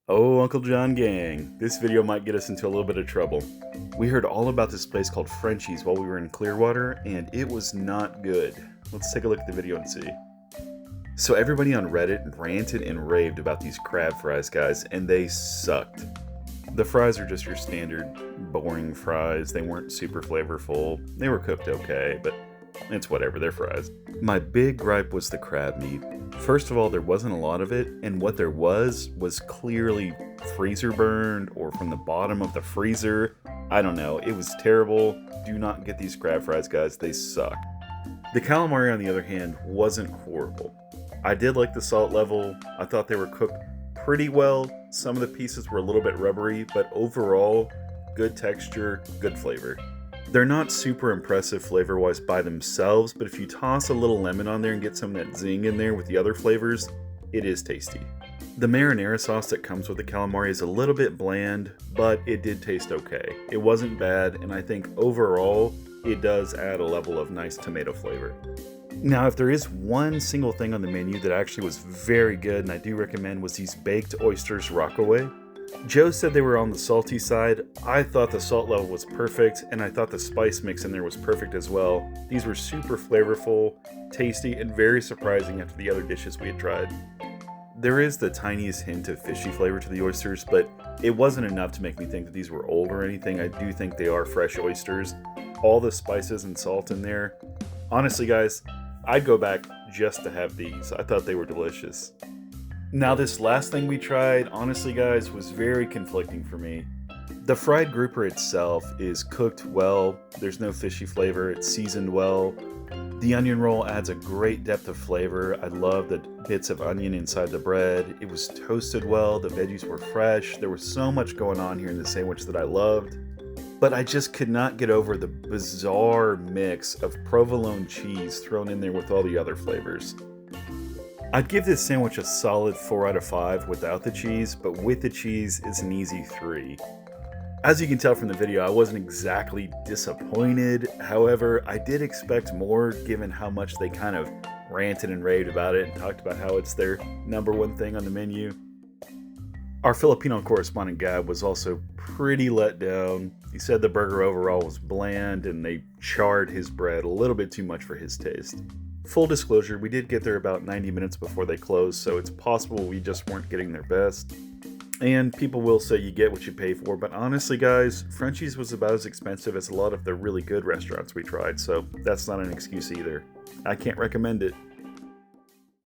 Oh, Uncle John gang, this video might get us into a little bit of trouble. We heard all about this place called Frenchy's while we were in Clearwater, and it was not good. Let's take a look at the video and see. So everybody on Reddit ranted and raved about these crab fries, guys, and they sucked. The fries are just your standard boring fries. They weren't super flavorful. They were cooked okay, but it's whatever, they're fries. My big gripe was the crab meat. First of all, there wasn't a lot of it, and what there was clearly freezer burned or from the bottom of the freezer. I don't know, it was terrible. Do not get these crab fries, guys, they suck. The calamari, on the other hand, wasn't horrible. I did like the salt level. I thought they were cooked pretty well. Some of the pieces were a little bit rubbery, but overall, good texture, good flavor. They're not super impressive flavor-wise by themselves, but if you toss a little lemon on there and get some of that zing in there with the other flavors, it is tasty. The marinara sauce that comes with the calamari is a little bit bland, but it did taste okay. It wasn't bad, and I think overall, it does add a level of nice tomato flavor. Now, if there is one single thing on the menu that actually was very good, and I do recommend, was these baked oysters Rockaway. Joe said they were on the salty side. I thought the salt level was perfect, and I thought the spice mix in there was perfect as well. These were super flavorful, tasty, and very surprising after the other dishes we had tried. There is the tiniest hint of fishy flavor to the oysters, but it wasn't enough to make me think that these were old or anything. I do think they are fresh oysters. All the spices and salt in there. Honestly, guys, I'd go back just to have these. I thought they were delicious. Now, this last thing we tried, honestly, guys, was very conflicting for me. The fried grouper itself is cooked well. There's no fishy flavor. It's seasoned well. The onion roll adds a great depth of flavor. I love the bits of onion inside the bread. It was toasted well. The veggies were fresh. There was so much going on here in the sandwich that I loved. But I just could not get over the bizarre mix of provolone cheese thrown in there with all the other flavors. I'd give this sandwich a solid 4 out of 5 without the cheese, but with the cheese, it's an easy 3. As you can tell from the video, I wasn't exactly disappointed. However, I did expect more given how much they kind of ranted and raved about it and talked about how it's their #1 thing on the menu. Our Filipino correspondent Gab was also pretty let down. He said the burger overall was bland and they charred his bread a little bit too much for his taste. Full disclosure, we did get there about 90 minutes before they closed, so it's possible we just weren't getting their best. And people will say you get what you pay for, but honestly, guys, Frenchy's was about as expensive as a lot of the really good restaurants we tried, so that's not an excuse either. I can't recommend it.